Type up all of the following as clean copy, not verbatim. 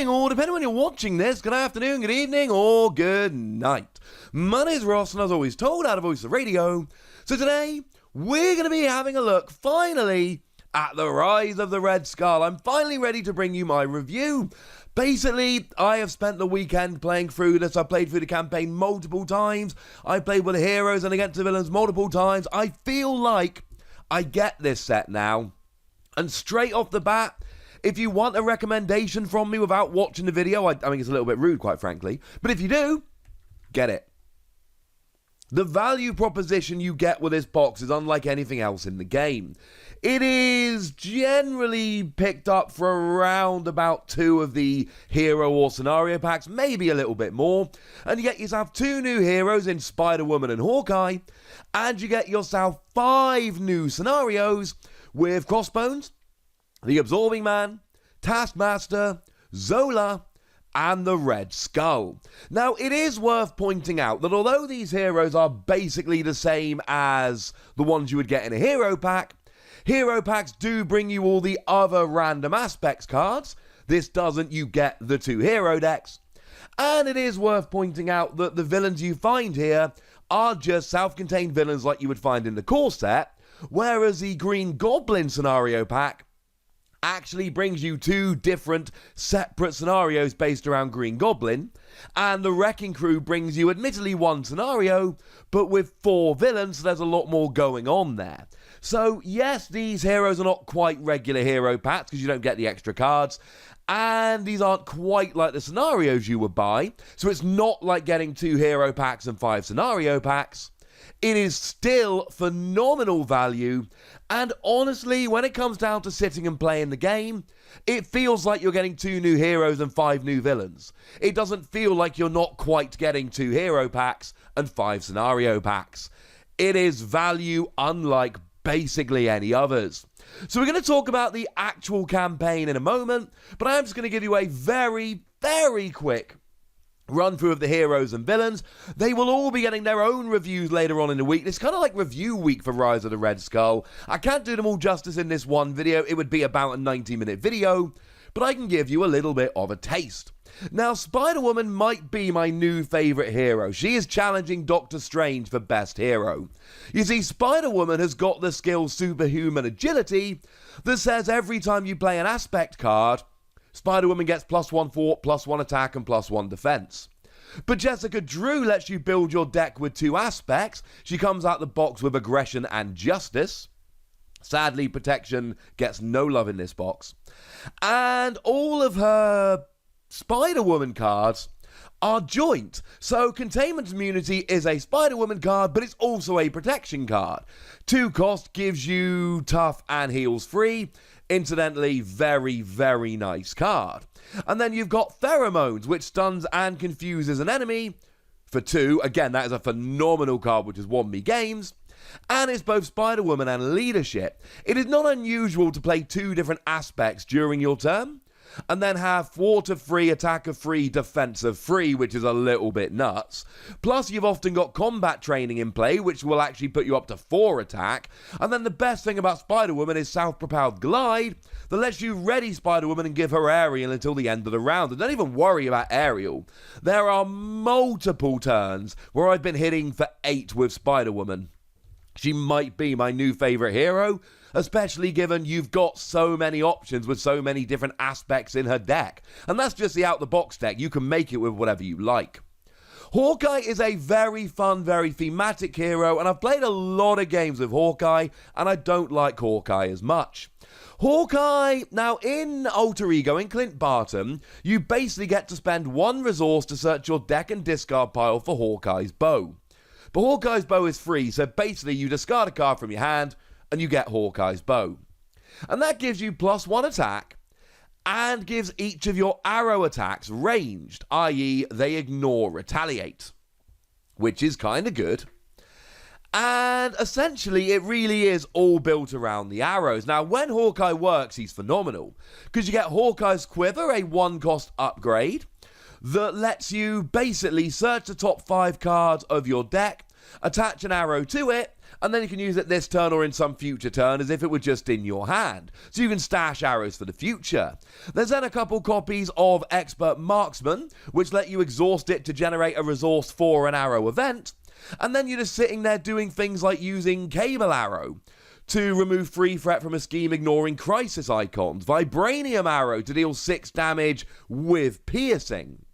morning, or depending on when you're watching this, good afternoon, good evening, or good night. My name's Ross, and as always told out of Voice of Radio. So today, we're going to be having a look, finally, at the Rise of the Red Skull. I'm finally ready to bring you my review. Basically, I have spent the weekend playing through this. I've played through the campaign multiple times. I played with the heroes and against the villains multiple times. I feel like I get this set now. And straight off the bat, if you want a recommendation from me without watching the video, I mean, it's a little bit rude, quite frankly. But if you do, get it. The value proposition you get with this box is unlike anything else in the game. It is generally picked up for around about 2 of the hero or scenario packs, maybe a little bit more. And you get yourself 2 new heroes in Spider-Woman and Hawkeye. And you get yourself 5 new scenarios with Crossbones, the Absorbing Man, Taskmaster, Zola, and the Red Skull. Now, it is worth pointing out that although these heroes are basically the same as the ones you would get in a hero pack, hero packs do bring you all the other random aspects cards. This doesn't, you get the 2 hero decks. And it is worth pointing out that the villains you find here are just self-contained villains like you would find in the core set, whereas the Green Goblin scenario pack actually brings you 2 different separate scenarios based around Green Goblin, and the Wrecking Crew brings you admittedly 1 scenario, but with 4 villains, so there's a lot more going on there. So yes, these heroes are not quite regular hero packs because you don't get the extra cards, and these aren't quite like the scenarios you would buy, so it's not like getting 2 hero packs and 5 scenario packs. It is still phenomenal value, and honestly, when it comes down to sitting and playing the game, it feels like you're getting 2 new heroes and 5 new villains. It doesn't feel like you're not quite getting 2 hero packs and 5 scenario packs. It is value unlike basically any others. So we're going to talk about the actual campaign in a moment, but I am just going to give you a very, very quick run through of the heroes and villains. They will all be getting their own reviews later on in the week. It's kind of like review week for Rise of the Red Skull. I can't do them all justice in this one video. It would be about a 90-minute video, but I can give you a little bit of a taste. Now, Spider-Woman might be my new favourite hero. She is challenging Doctor Strange for best hero. You see, Spider-Woman has got the skill Superhuman Agility that says every time you play an aspect card, Spider-Woman gets +1 fort, +1 attack, and +1 defense. But Jessica Drew lets you build your deck with 2 aspects. She comes out the box with aggression and justice. Sadly, protection gets no love in this box. And all of her Spider-Woman cards are joint. So Containment Immunity is a Spider-Woman card, but it's also a protection card. 2 cost gives you tough and heals free. Incidentally, very, very nice card. And then you've got Pheromones, which stuns and confuses an enemy for 2. Again, that is a phenomenal card, which has won me games. And it's both Spider-Woman and Leadership. It is not unusual to play 2 different aspects during your turn, and then have thwart of free, attack of free, defense of free, which is a little bit nuts. Plus, you've often got combat training in play, which will actually put you up to 4 attack. And then the best thing about Spider-Woman is self-propelled glide that lets you ready Spider-Woman and give her aerial until the end of the round. And don't even worry about aerial. There are multiple turns where I've been hitting for 8 with Spider-Woman. She might be my new favourite hero, especially given you've got so many options with so many different aspects in her deck. And that's just the out-the-box deck. You can make it with whatever you like. Hawkeye is a very fun, very thematic hero, and I've played a lot of games with Hawkeye, and I don't like Hawkeye as much. Hawkeye, now in Alter Ego, in Clint Barton, you basically get to spend 1 resource to search your deck and discard pile for Hawkeye's bow. But Hawkeye's bow is free, so basically you discard a card from your hand and you get Hawkeye's bow. And that gives you +1 attack and gives each of your arrow attacks ranged, i.e. they ignore retaliate, which is kind of good. And essentially it really is all built around the arrows. Now when Hawkeye works, he's phenomenal, because you get Hawkeye's Quiver, a 1-cost upgrade, that lets you basically search the top 5 cards of your deck, attach an arrow to it, And then you can use it this turn or in some future turn as if it were just in your hand. So you can stash arrows for the future. There's then a couple copies of Expert Marksman, which let you exhaust it to generate a resource for an arrow event. And then you're just sitting there doing things like using Cable Arrow to remove free threat from a scheme ignoring crisis icons. Vibranium Arrow to deal 6 damage with piercing.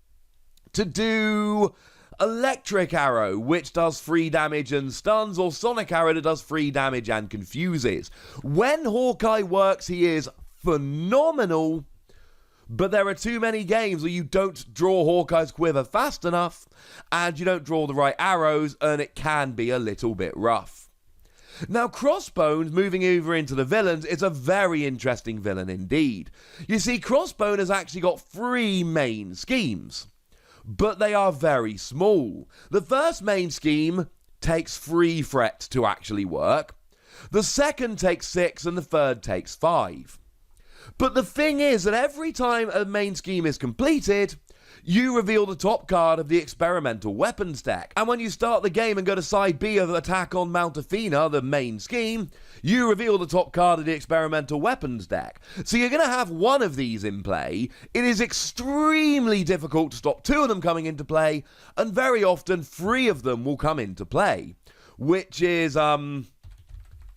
To do Electric Arrow, which does 3 damage and stuns, or Sonic Arrow that does 3 damage and confuses. When Hawkeye works, he is phenomenal, but there are too many games where you don't draw Hawkeye's quiver fast enough, and you don't draw the right arrows, and it can be a little bit rough. Now, Crossbones, moving over into the villains, is a very interesting villain indeed. You see, Crossbone has actually got 3 main schemes, but they are very small. The first main scheme takes 3 threat to actually work. The second takes 6 and the third takes 5. But the thing is that every time a main scheme is completed, you reveal the top card of the experimental weapons deck. And when you start the game and go to side B of Attack on Mount Athena, the main scheme, you reveal the top card of the experimental weapons deck. So you're going to have one of these in play. It is extremely difficult to stop 2 of them coming into play, and very often 3 of them will come into play, which is,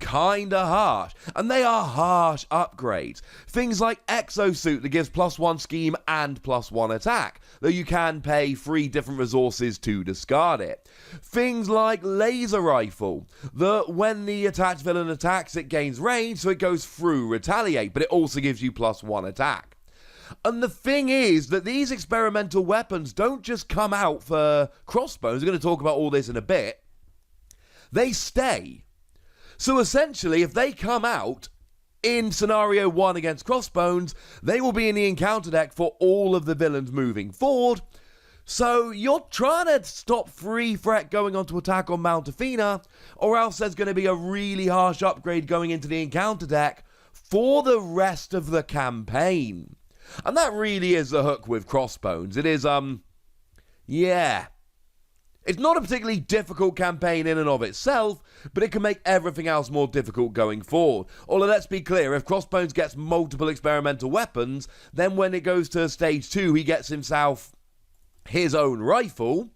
kinda harsh. And they are harsh upgrades. Things like Exosuit that gives +1 scheme and +1 attack, though you can pay 3 different resources to discard it. Things like Laser Rifle, that when the attached villain attacks, it gains range, so it goes through Retaliate, but it also gives you +1 attack. And the thing is that these experimental weapons don't just come out for Crossbones. We're going to talk about all this in a bit. They stay. So essentially, if they come out in scenario 1 against Crossbones, they will be in the encounter deck for all of the villains moving forward. So you're trying to stop 3 threat going on to Attack on Mount Athena, or else there's going to be a really harsh upgrade going into the encounter deck for the rest of the campaign. And that really is the hook with Crossbones. It is, yeah. It's not a particularly difficult campaign in and of itself, but it can make everything else more difficult going forward. Although, let's be clear, if Crossbones gets multiple experimental weapons, then when it goes to stage 2, he gets himself his own rifle,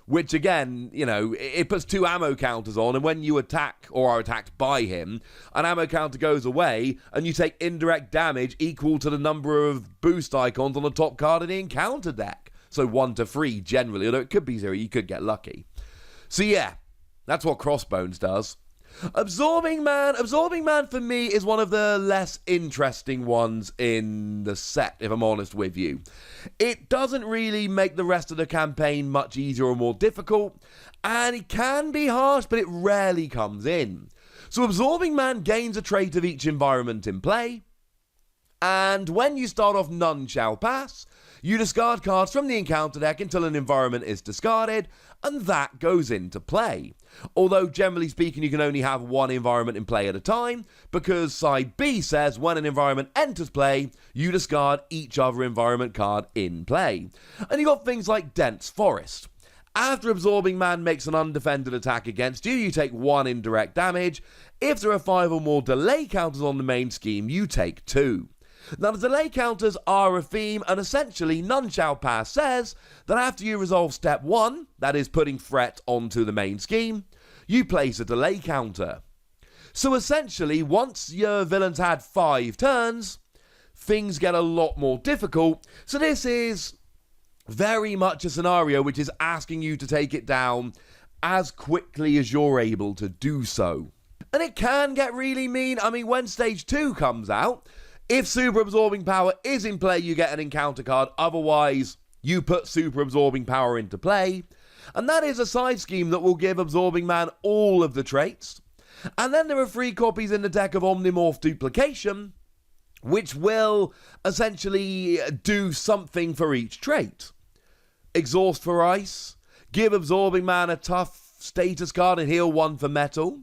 which again, you know, it puts 2 ammo counters on, and when you attack or are attacked by him, an ammo counter goes away, and you take indirect damage equal to the number of boost icons on the top card of the encounter deck. So 1 to 3 generally, although it could be 0, you could get lucky. So yeah, that's what Crossbones does. Absorbing Man for me is one of the less interesting ones in the set, if I'm honest with you. It doesn't really make the rest of the campaign much easier or more difficult, and it can be harsh, but it rarely comes in. So Absorbing Man gains a trait of each environment in play, and when you start off None Shall Pass, you discard cards from the encounter deck until an environment is discarded, and that goes into play. Although, generally speaking, you can only have 1 environment in play at a time, because side B says when an environment enters play, you discard each other environment card in play. And you got things like Dense Forest. After Absorbing Man makes an undefended attack against you, you take 1 indirect damage. If there are 5 or more delay counters on the main scheme, you take 2. Now, the delay counters are a theme, and essentially None Shall Pass says that after you resolve step 1, that is putting threat onto the main scheme, you place a delay counter. So essentially, once your villain's had 5 turns, things get a lot more difficult. So this is very much a scenario which is asking you to take it down as quickly as you're able to do so. And it can get really mean. I mean, when stage 2 comes out, if Super Absorbing Power is in play, you get an encounter card. Otherwise, you put Super Absorbing Power into play. And that is a side scheme that will give Absorbing Man all of the traits. And then there are 3 copies in the deck of Omnimorph Duplication, which will essentially do something for each trait. Exhaust for Ice, give Absorbing Man a tough status card and heal 1 for Metal.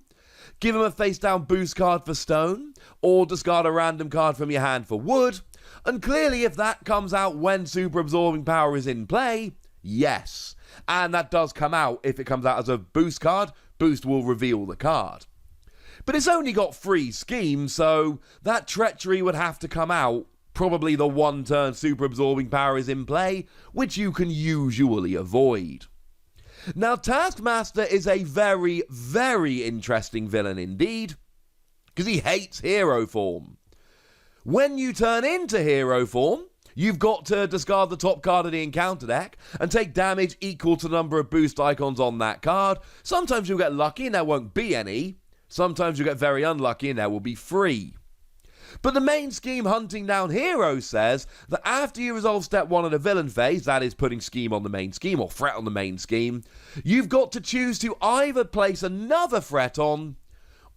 Give him a face-down boost card for Stone, or discard a random card from your hand for Wood. And clearly, if that comes out when Super Absorbing Power is in play, yes. And that does come out if it comes out as a boost card. Boost will reveal the card. But it's only got 3 schemes, so that treachery would have to come out. Probably the 1-turn super absorbing power is in play, which you can usually avoid. Now, Taskmaster is a very, very interesting villain indeed, because he hates hero form. When you turn into hero form, you've got to discard the top card of the encounter deck and take damage equal to the number of boost icons on that card. Sometimes you'll get lucky and there won't be any. Sometimes you'll get very unlucky and there will be 3. But the main scheme hunting down heroes says that after you resolve step 1 of the villain phase, that is putting scheme on the main scheme or threat on the main scheme, you've got to choose to either place another threat on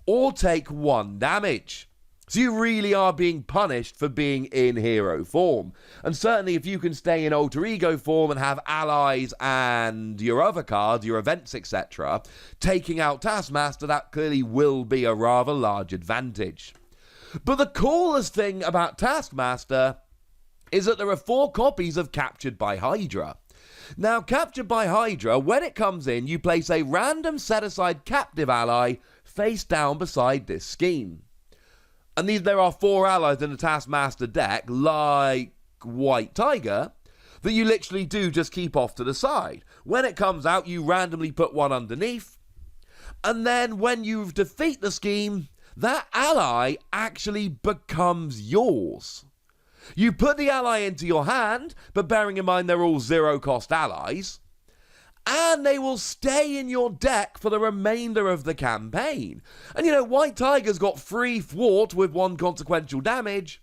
or take 1 damage. So you really are being punished for being in hero form. And certainly if you can stay in alter ego form and have allies and your other cards, your events, etc., taking out Taskmaster, that clearly will be a rather large advantage. But the coolest thing about Taskmaster is that there are 4 copies of Captured by Hydra. Now, Captured by Hydra, when it comes in, you place a random set-aside captive ally face down beside this scheme. And there are 4 allies in the Taskmaster deck, like White Tiger, that you literally do just keep off to the side. When it comes out, you randomly put one underneath. And then when you defeat the scheme, that ally actually becomes yours. You put the ally into your hand, but bearing in mind they're all 0-cost allies, and they will stay in your deck for the remainder of the campaign. And White Tiger's got 3 thwart with 1 consequential damage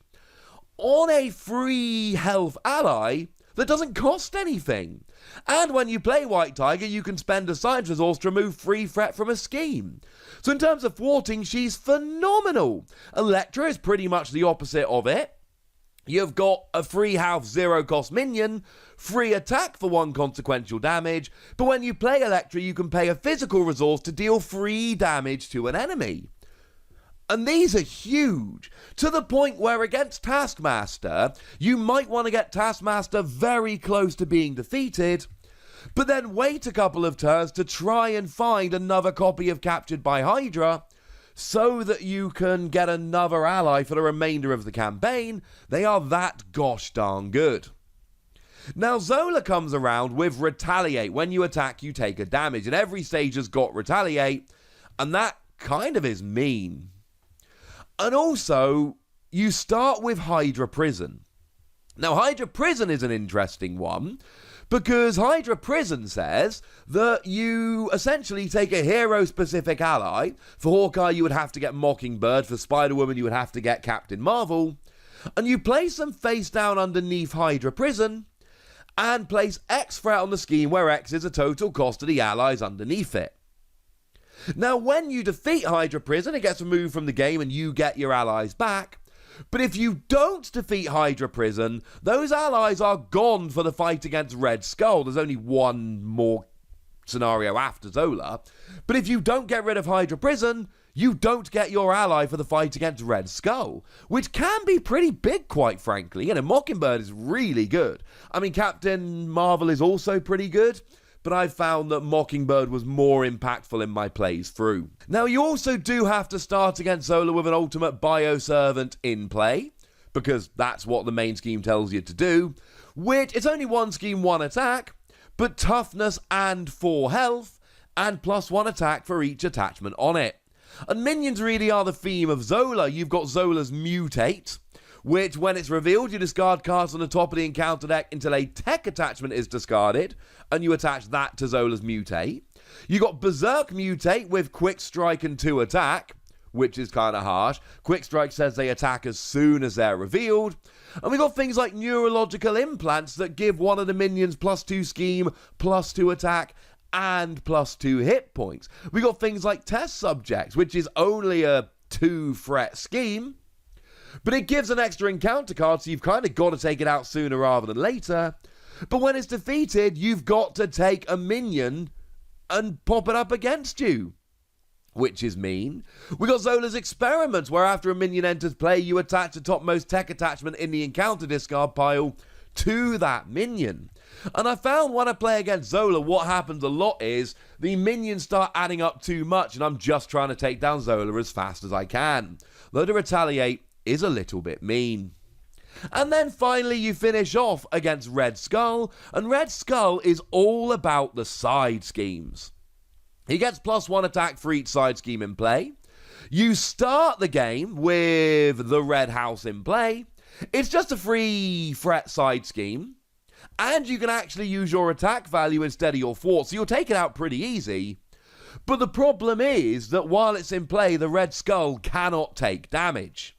on a free health ally that doesn't cost anything. And when you play White Tiger, you can spend a side resource to remove 3 threat from a scheme. So in terms of thwarting, she's phenomenal. Elektra is pretty much the opposite of it. You've got a free health 0-cost minion, free attack for 1 consequential damage, but when you play Elektra, you can pay a physical resource to deal free damage to an enemy. And these are huge, to the point where against Taskmaster, you might want to get Taskmaster very close to being defeated, but then wait a couple of turns to try and find another copy of Captured by Hydra, so that you can get another ally for the remainder of the campaign. They are that gosh darn good. Now, Zola comes around with Retaliate. When you attack, you take a damage, and every stage has got Retaliate, and that kind of is mean. And also, you start with Hydra Prison. Now, Hydra Prison is an interesting one, because Hydra Prison says that you essentially take a hero-specific ally. For Hawkeye, you would have to get Mockingbird. For Spider-Woman, you would have to get Captain Marvel. And you place them face down underneath Hydra Prison, and place X threat on the scheme, where X is the total cost of the allies underneath it. Now, when you defeat Hydra Prison, it gets removed from the game and you get your allies back. But if you don't defeat Hydra Prison, those allies are gone for the fight against Red Skull. There's only one more scenario after Zola. But if you don't get rid of Hydra Prison, you don't get your ally for the fight against Red Skull, which can be pretty big, quite frankly. Mockingbird is really good. I mean, Captain Marvel is also pretty good, but I found that Mockingbird was more impactful in my plays through. Now, you also do have to start against Zola with an ultimate Bioservant in play, because that's what the main scheme tells you to do, which it's only 1 scheme, 1 attack, but toughness and 4 health, and +1 attack for each attachment on it. And minions really are the theme of Zola. You've got Zola's Mutate, which, when it's revealed, you discard cards on the top of the encounter deck until a tech attachment is discarded, and you attach that to Zola's Mutate. You got Berserk Mutate with Quick Strike and 2 attack, which is kind of harsh. Quick Strike says they attack as soon as they're revealed. And we got things like Neurological Implants that give one of the minions +2 scheme, +2 attack, and +2 hit points. We got things like Test Subjects, which is only a 2 threat scheme, but it gives an extra encounter card, so you've kind of got to take it out sooner rather than later. But when it's defeated, you've got to take a minion and pop it up against you, which is mean. We got Zola's Experiments, where after a minion enters play, you attach the topmost tech attachment in the encounter discard pile to that minion. And I found when I play against Zola, what happens a lot is the minions start adding up too much, and I'm just trying to take down Zola as fast as I can. Though to retaliate is a little bit mean. And then finally you finish off against Red Skull, and Red Skull is all about the side schemes. He gets +1 attack for each side scheme in play. You start the game with the Red House in play. It's just a free threat side scheme. And you can actually use your attack value instead of your fort, so you'll take it out pretty easy. But the problem is that while it's in play, the Red Skull cannot take damage.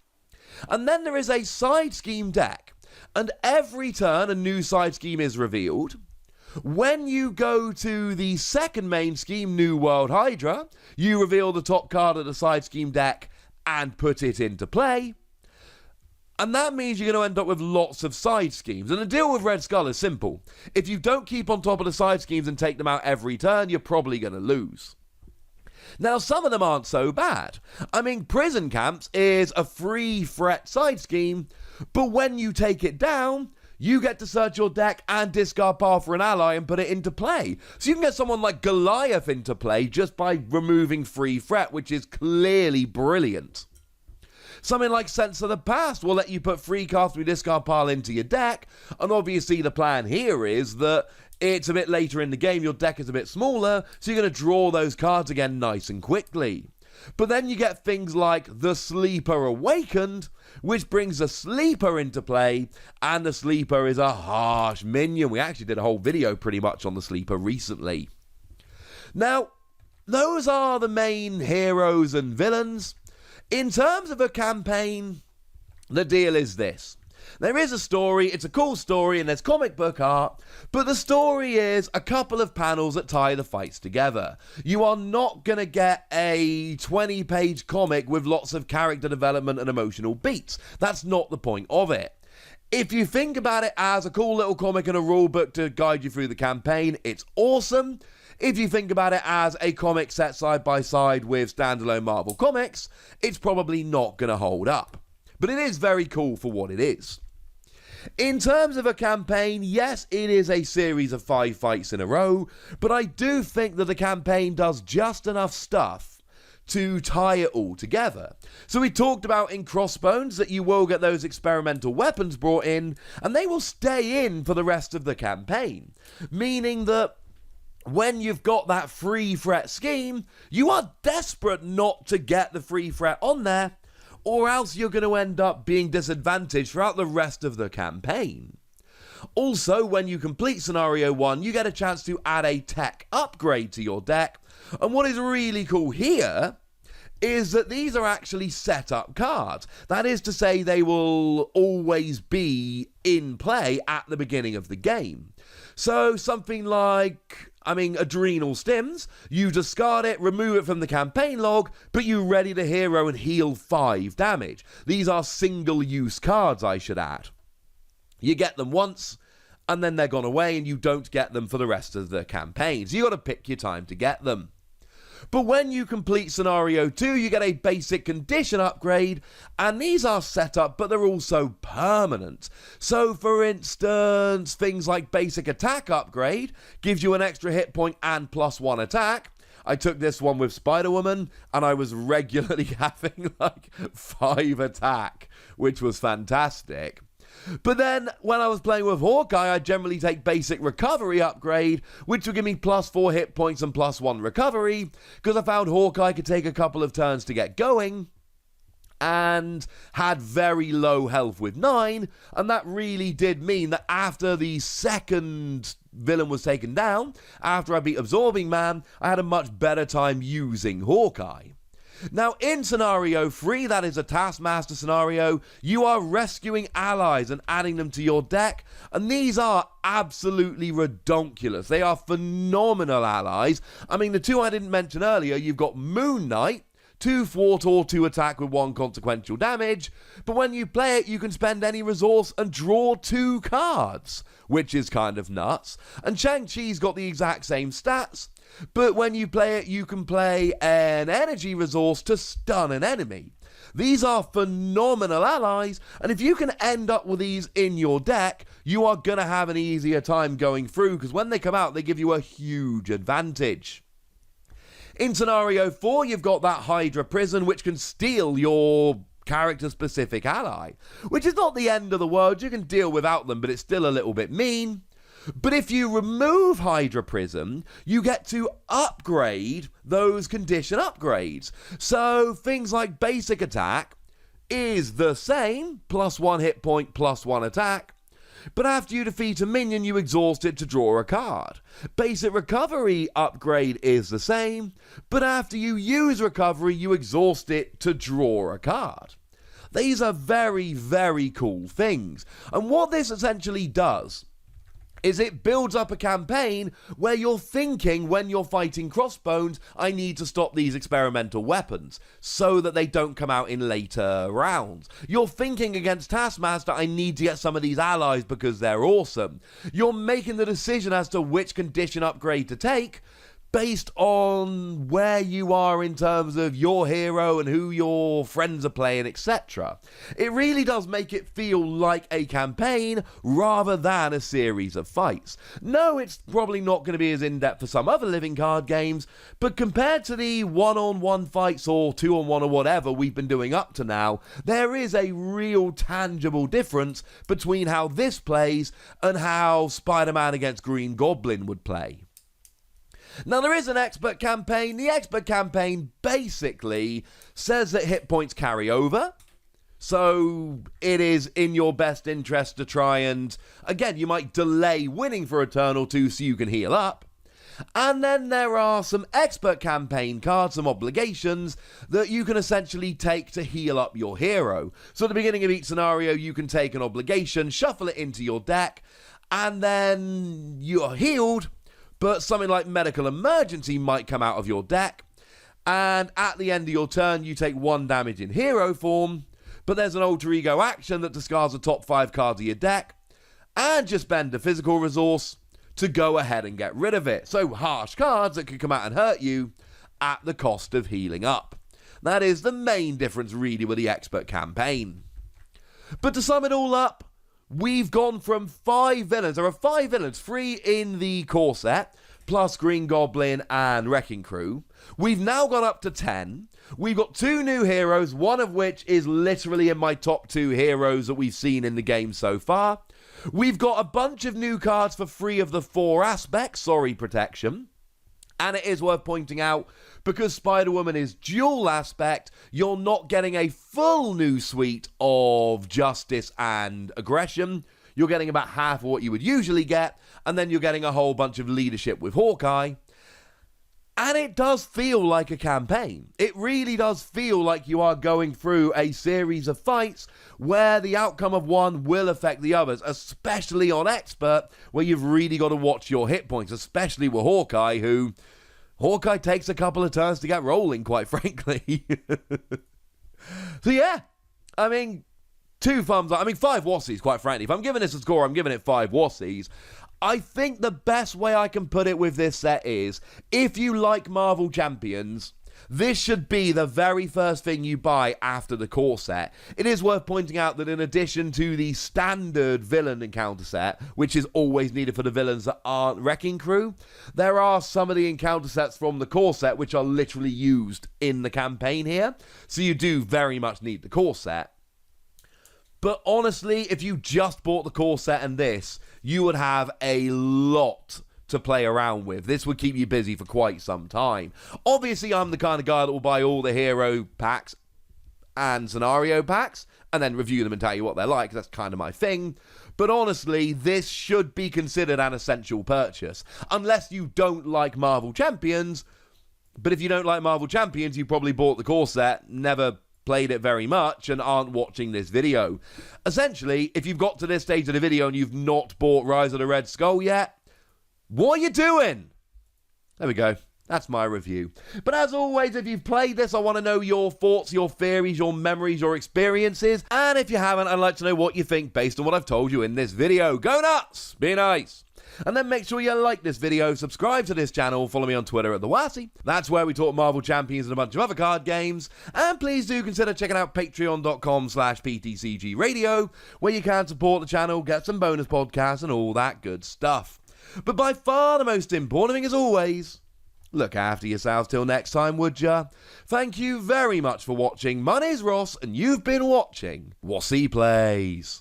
And then there is a side scheme deck, and every turn a new side scheme is revealed. When you go to the second main scheme, New World Hydra, you reveal the top card of the side scheme deck and put it into play. And that means you're going to end up with lots of side schemes. And the deal with Red Skull is simple. If you don't keep on top of the side schemes and take them out every turn, you're probably going to lose. Now, some of them aren't so bad. I mean, Prison Camps is a free threat side scheme, but when you take it down, you get to search your deck and discard power for an ally and put it into play. So you can get someone like Goliath into play just by removing free threat, which is clearly brilliant. Something like Sense of the Past will let you put free cards through discard pile into your deck, and obviously the plan here is that it's a bit later in the game, your deck is a bit smaller, so you're going to draw those cards again nice and quickly. But then you get things like the Sleeper Awakened, which brings the Sleeper into play, and the Sleeper is a harsh minion. We actually did a whole video pretty much on the Sleeper recently. Now, those are the main heroes and villains. In terms of a campaign, the deal is this. There is a story, it's a cool story, and there's comic book art, but the story is a couple of panels that tie the fights together. You are not going to get a 20-page comic with lots of character development and emotional beats. That's not the point of it. If you think about it as a cool little comic and a rule book to guide you through the campaign, it's awesome. If you think about it as a comic set side by side with standalone Marvel Comics, it's probably not going to hold up. But it is very cool for what it is. In terms of a campaign, yes, it is a series of 5 fights in a row, but I do think that the campaign does just enough stuff to tie it all together. So we talked about in Crossbones that you will get those experimental weapons brought in, and they will stay in for the rest of the campaign, meaning that when you've got that free threat scheme, you are desperate not to get the free threat on there, or else you're going to end up being disadvantaged throughout the rest of the campaign. Also, when you complete Scenario 1, you get a chance to add a tech upgrade to your deck, and what is really cool here is that these are actually set up cards. That is to say, they will always be in play at the beginning of the game. So something like, Adrenal Stims, you discard it, remove it from the campaign log, but you ready the hero and heal 5 damage. These are single-use cards, I should add. You get them once, and then they're gone away, and you don't get them for the rest of the campaign. So you got to pick your time to get them. But when you complete Scenario 2, you get a basic condition upgrade, and these are set up, but they're also permanent. So, for instance, things like basic attack upgrade gives you an extra hit point and +1 attack. I took this one with Spider-Woman, and I was regularly having, 5 attack, which was fantastic. But then, when I was playing with Hawkeye, I generally take basic recovery upgrade, which will give me +4 hit points and +1 recovery, because I found Hawkeye could take a couple of turns to get going, and had very low health with 9, and that really did mean that after the second villain was taken down, after I beat Absorbing Man, I had a much better time using Hawkeye. Now, in Scenario 3, that is a Taskmaster scenario, you are rescuing allies and adding them to your deck, and these are absolutely redonkulous. They are phenomenal allies. The 2 I didn't mention earlier, you've got Moon Knight, 2 thwart or 2 attack with 1 consequential damage, but when you play it, you can spend any resource and draw 2 cards, which is kind of nuts. And Shang-Chi's got the exact same stats, but when you play it, you can play an energy resource to stun an enemy. These are phenomenal allies, and if you can end up with these in your deck, you are going to have an easier time going through, because when they come out, they give you a huge advantage. In Scenario 4, you've got that Hydra Prison, which can steal your character-specific ally, which is not the end of the world. You can deal without them, but it's still a little bit mean. But if you remove Hydra Prison, you get to upgrade those condition upgrades. So things like basic attack is the same, +1 hit point, +1 attack. But after you defeat a minion, you exhaust it to draw a card. Basic recovery upgrade is the same, but after you use recovery, you exhaust it to draw a card. These are very, very cool things. And what this essentially does is it builds up a campaign where you're thinking when you're fighting Crossbones, I need to stop these experimental weapons so that they don't come out in later rounds. You're thinking against Taskmaster, I need to get some of these allies because they're awesome. You're making the decision as to which condition upgrade to take based on where you are in terms of your hero and who your friends are playing, etc. It really does make it feel like a campaign rather than a series of fights. No, it's probably not going to be as in-depth as some other living card games, but compared to the one-on-one fights or two-on-one or whatever we've been doing up to now, there is a real tangible difference between how this plays and how Spider-Man against Green Goblin would play. Now, there is an expert campaign. The expert campaign basically says that hit points carry over. So it is in your best interest to try and, again, you might delay winning for a turn or two so you can heal up. And then there are some expert campaign cards, some obligations that you can essentially take to heal up your hero. So at the beginning of each scenario, you can take an obligation, shuffle it into your deck, and then you are healed. But something like Medical Emergency might come out of your deck, and at the end of your turn, you take 1 damage in hero form, but there's an alter ego action that discards the top 5 cards of your deck, and just spend a physical resource to go ahead and get rid of it. So harsh cards that could come out and hurt you at the cost of healing up. That is the main difference really with the expert campaign. But to sum it all up, we've gone from 5 villains. There are 5 villains, 3 in the core set, plus Green Goblin and Wrecking Crew. We've now gone up to 10. We've got 2 new heroes, one of which is literally in my top 2 heroes that we've seen in the game so far. We've got a bunch of new cards for 3 of the 4 aspects, sorry, protection. And it is worth pointing out, because Spider-Woman is dual aspect, you're not getting a full new suite of justice and aggression. You're getting about half of what you would usually get, and then you're getting a whole bunch of leadership with Hawkeye. And it does feel like a campaign. It really does feel like you are going through a series of fights where the outcome of one will affect the others, especially on Expert, where you've really got to watch your hit points, especially with Hawkeye, who Hawkeye takes a couple of turns to get rolling, quite frankly. So yeah, I mean, 2 thumbs up. I mean, 5 Wossies, quite frankly. If I'm giving this a score, I'm giving it 5 Wossies. I think the best way I can put it with this set is, if you like Marvel Champions, this should be the very first thing you buy after the core set. It is worth pointing out that in addition to the standard villain encounter set, which is always needed for the villains that aren't Wrecking Crew, there are some of the encounter sets from the core set which are literally used in the campaign here. So you do very much need the core set. But honestly, if you just bought the core set and this, you would have a lot to play around with. This would keep you busy for quite some time. Obviously, I'm the kind of guy that will buy all the hero packs and scenario packs and then review them and tell you what they're like. That's kind of my thing. But honestly, this should be considered an essential purchase. Unless you don't like Marvel Champions. But if you don't like Marvel Champions, you probably bought the core set, never played it very much, and aren't watching this video. Essentially, if you've got to this stage of the video and you've not bought Rise of the Red Skull yet, what are you doing? There we go. That's my review. But as always, if you've played this, I want to know your thoughts, your theories, your memories, your experiences. And if you haven't, I'd like to know what you think based on what I've told you in this video. Go nuts! Be nice! And then make sure you like this video, subscribe to this channel, follow me on Twitter at the Wossy. That's where we talk Marvel Champions and a bunch of other card games. And please do consider checking out patreon.com/PTCG Radio, where you can support the channel, get some bonus podcasts and all that good stuff. But by far the most important thing, as always, look after yourselves till next time, would ya? Thank you very much for watching. My name's Ross, and you've been watching Wossy Plays.